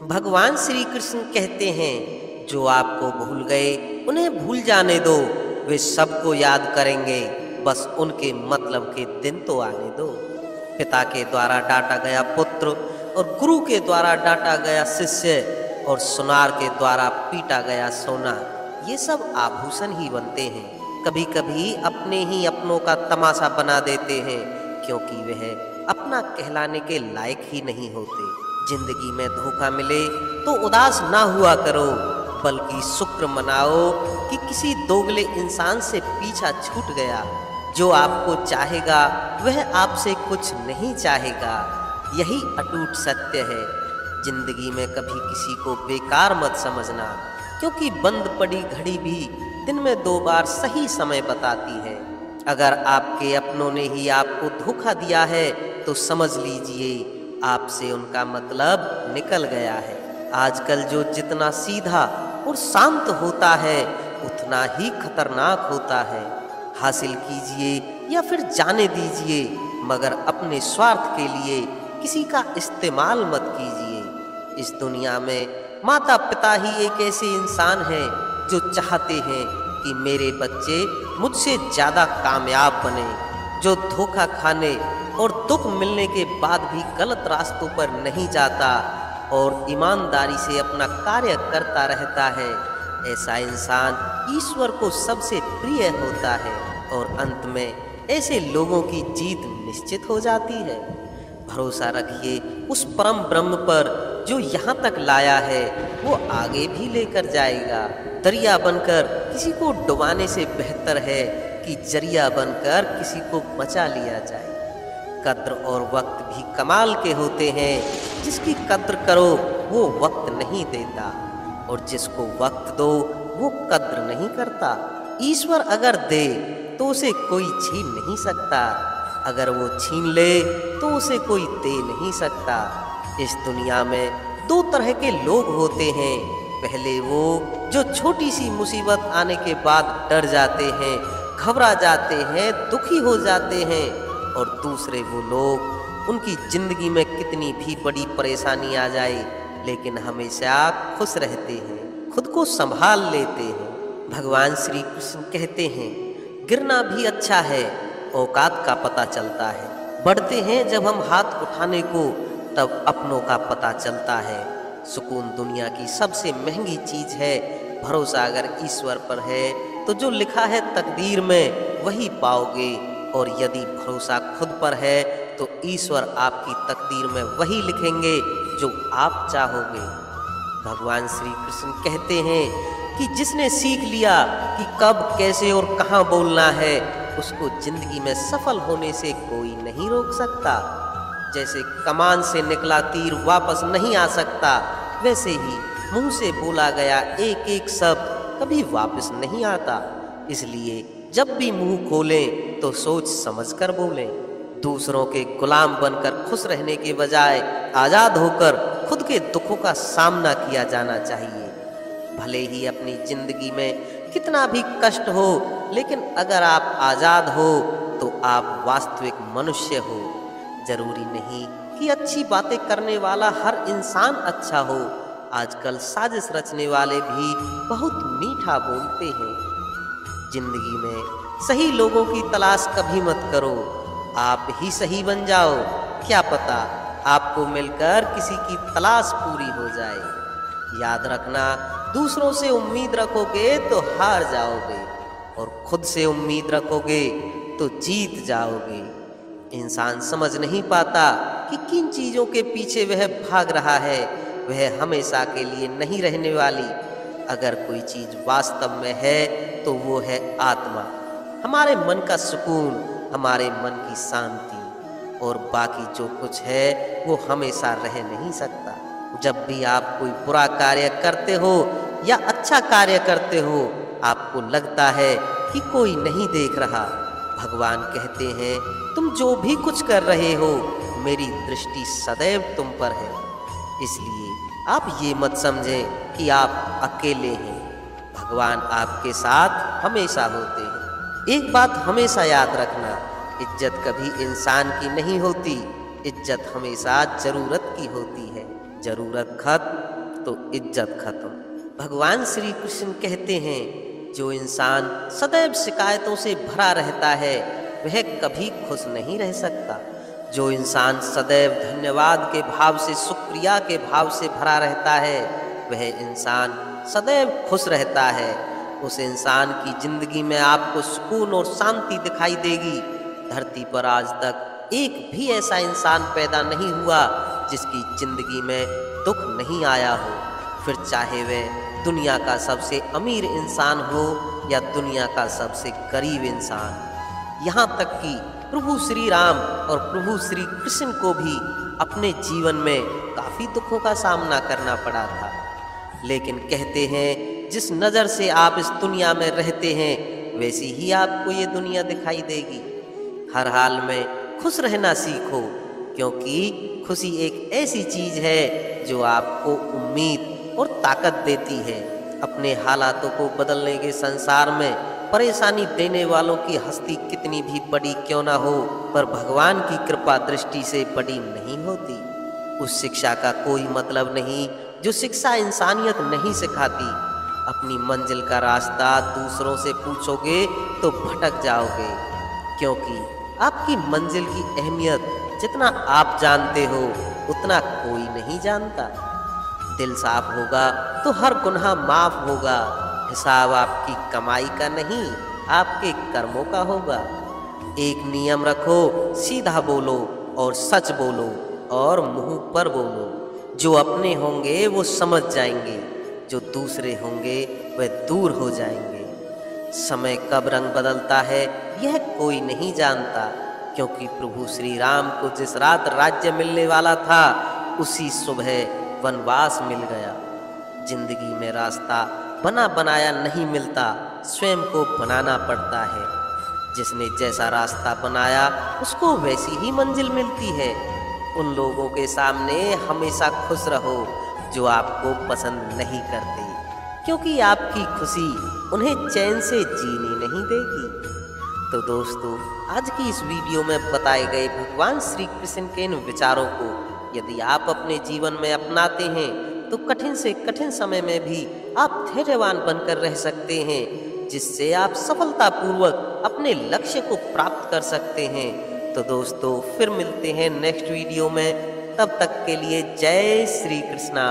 भगवान श्री कृष्ण कहते हैं, जो आपको भूल गए उन्हें भूल जाने दो, वे सबको याद करेंगे, बस उनके मतलब के दिन तो आने दो। पिता के द्वारा डांटा गया पुत्र और गुरु के द्वारा डांटा गया शिष्य और सुनार के द्वारा पीटा गया सोना, ये सब आभूषण ही बनते हैं। कभी कभी अपने ही अपनों का तमाशा बना देते हैं, क्योंकि वह अपना कहलाने के लायक ही नहीं होते। जिंदगी में धोखा मिले तो उदास ना हुआ करो, बल्कि शुक्र मनाओ कि किसी दोगले इंसान से पीछा छूट गया। जो आपको चाहेगा वह आपसे कुछ नहीं चाहेगा, यही अटूट सत्य है। जिंदगी में कभी किसी को बेकार मत समझना, क्योंकि बंद पड़ी घड़ी भी दिन में 2 बार सही समय बताती है। अगर आपके अपनों ने ही आपको धोखा दिया है तो समझ लीजिए आपसे उनका मतलब निकल गया है। आजकल जो जितना सीधा और शांत होता है उतना ही खतरनाक होता है। हासिल कीजिए या फिर जाने दीजिए, मगर अपने स्वार्थ के लिए किसी का इस्तेमाल मत कीजिए। इस दुनिया में माता पिता ही एक ऐसे इंसान हैं जो चाहते हैं कि मेरे बच्चे मुझसे ज़्यादा कामयाब बने, जो धोखा खाने और दुख मिलने के बाद भी गलत रास्तों पर नहीं जाता और ईमानदारी से अपना कार्य करता रहता है। ऐसा इंसान ईश्वर को सबसे प्रिय होता है और अंत में ऐसे लोगों की जीत निश्चित हो जाती है। भरोसा रखिए उस परम ब्रह्म पर जो यहाँ तक लाया है वो आगे भी लेकर जाएगा। दरिया बनकर किसी को डुबाने से बेहतर है कि जरिया बनकर किसी को बचा लिया जाए। कद्र और वक्त भी कमाल के होते हैं, जिसकी कद्र करो वो वक्त नहीं देता और जिसको वक्त दो वो कद्र नहीं करता। ईश्वर अगर दे तो उसे कोई छीन नहीं सकता, अगर वो छीन ले तो उसे कोई दे नहीं सकता। इस दुनिया में 2 तरह के लोग होते हैं, पहले वो जो छोटी सी मुसीबत आने के बाद डर जाते हैं, घबरा जाते हैं, दुखी हो जाते हैं, और दूसरे वो लोग उनकी जिंदगी में कितनी भी बड़ी परेशानी आ जाए लेकिन हमेशा खुश रहते हैं, खुद को संभाल लेते हैं। भगवान श्री कृष्ण कहते हैं, गिरना भी अच्छा है, औकात का पता चलता है। बढ़ते हैं जब हम हाथ उठाने को, तब अपनों का पता चलता है। सुकून दुनिया की सबसे महंगी चीज है। भरोसा अगर ईश्वर पर है तो जो लिखा है तकदीर में वही पाओगे, और यदि भरोसा खुद पर है तो ईश्वर आपकी तकदीर में वही लिखेंगे जो आप चाहोगे। भगवान श्री कृष्ण कहते हैं कि जिसने सीख लिया कि कब, कैसे और कहाँ बोलना है, उसको जिंदगी में सफल होने से कोई नहीं रोक सकता। जैसे कमान से निकला तीर वापस नहीं आ सकता, वैसे ही मुंह से बोला गया एक एक शब्द कभी वापस नहीं आता। इसलिए जब भी मुंह खोलें तो सोच समझकर बोलें। दूसरों के गुलाम बनकर खुश रहने के बजाय आज़ाद होकर खुद के दुखों का सामना किया जाना चाहिए। भले ही अपनी जिंदगी में कितना भी कष्ट हो, लेकिन अगर आप आज़ाद हो तो आप वास्तविक मनुष्य हो। जरूरी नहीं कि अच्छी बातें करने वाला हर इंसान अच्छा हो। आजकल साजिश रचने वाले भी बहुत मीठा बोलते हैं। जिंदगी में सही लोगों की तलाश कभी मत करो, आप ही सही बन जाओ। क्या पता आपको मिलकर किसी की तलाश पूरी हो जाए। याद रखना, दूसरों से उम्मीद रखोगे तो हार जाओगे, और खुद से उम्मीद रखोगे तो जीत जाओगे। इंसान समझ नहीं पाता कि किन चीज़ों के पीछे वह भाग रहा है, वह हमेशा के लिए नहीं रहने वाली। अगर कोई चीज़ वास्तव में है तो वो है आत्मा, हमारे मन का सुकून, हमारे मन की शांति, और बाकी जो कुछ है वो हमेशा रह नहीं सकता। जब भी आप कोई बुरा कार्य करते हो या अच्छा कार्य करते हो, आपको लगता है कि कोई नहीं देख रहा। भगवान कहते हैं, तुम जो भी कुछ कर रहे हो मेरी दृष्टि सदैव तुम पर है। इसलिए आप ये मत समझें कि आप अकेले हैं, भगवान आपके साथ हमेशा होते हैं। एक बात हमेशा याद रखना, इज्जत कभी इंसान की नहीं होती, इज्जत हमेशा जरूरत की होती है। जरूरत खत्म तो इज्जत खत्म। भगवान श्री कृष्ण कहते हैं, जो इंसान सदैव शिकायतों से भरा रहता है वह कभी खुश नहीं रह सकता। जो इंसान सदैव धन्यवाद के भाव से, शुक्रिया के भाव से भरा रहता है वह इंसान सदैव खुश रहता है। उस इंसान की जिंदगी में आपको सुकून और शांति दिखाई देगी। धरती पर आज तक एक भी ऐसा इंसान पैदा नहीं हुआ जिसकी जिंदगी में दुख नहीं आया हो, फिर चाहे वह दुनिया का सबसे अमीर इंसान हो या दुनिया का सबसे गरीब इंसान। यहाँ तक कि प्रभु श्री राम और प्रभु श्री कृष्ण को भी अपने जीवन में काफी दुखों का सामना करना पड़ा था। लेकिन कहते हैं, जिस नज़र से आप इस दुनिया में रहते हैं वैसी ही आपको ये दुनिया दिखाई देगी। हर हाल में खुश रहना सीखो, क्योंकि खुशी एक ऐसी चीज है जो आपको उम्मीद और ताकत देती है। अपने हालातों को बदलने के संसार में परेशानी देने वालों की हस्ती कितनी भी बड़ी क्यों ना हो, पर भगवान की कृपा दृष्टि से बड़ी नहीं होती। उस शिक्षा का कोई मतलब नहीं जो शिक्षा इंसानियत नहीं सिखाती। अपनी मंजिल का रास्ता दूसरों से पूछोगे तो भटक जाओगे, क्योंकि आपकी मंजिल की अहमियत जितना आप जानते हो उतना कोई नहीं जानता। दिल साफ होगा तो हर गुनाह माफ होगा। हिसाब आपकी कमाई का नहीं, आपके कर्मों का होगा। एक नियम रखो, सीधा बोलो और सच बोलो और मुंह पर बोलो। जो अपने होंगे वो समझ जाएंगे, जो दूसरे होंगे वह दूर हो जाएंगे। समय कब रंग बदलता है यह कोई नहीं जानता, क्योंकि प्रभु श्री राम को जिस रात राज्य मिलने वाला था उसी सुबह वनवास मिल गया। जिंदगी में रास्ता बना बनाया नहीं मिलता, स्वयं को बनाना पड़ता है। जिसने जैसा रास्ता बनाया उसको वैसी ही मंजिल मिलती है। उन लोगों के सामने हमेशा खुश रहो जो आपको पसंद नहीं करते, क्योंकि आपकी खुशी उन्हें चैन से जीने नहीं देगी। तो दोस्तों, आज की इस वीडियो में बताए गए भगवान श्री कृष्ण के इन विचारों को यदि आप अपने जीवन में अपनाते हैं तो कठिन से कठिन समय में भी आप धैर्यवान बनकर रह सकते हैं, जिससे आप सफलतापूर्वक अपने लक्ष्य को प्राप्त कर सकते हैं। तो दोस्तों, फिर मिलते हैं नेक्स्ट वीडियो में। तब तक के लिए जय श्री कृष्णा।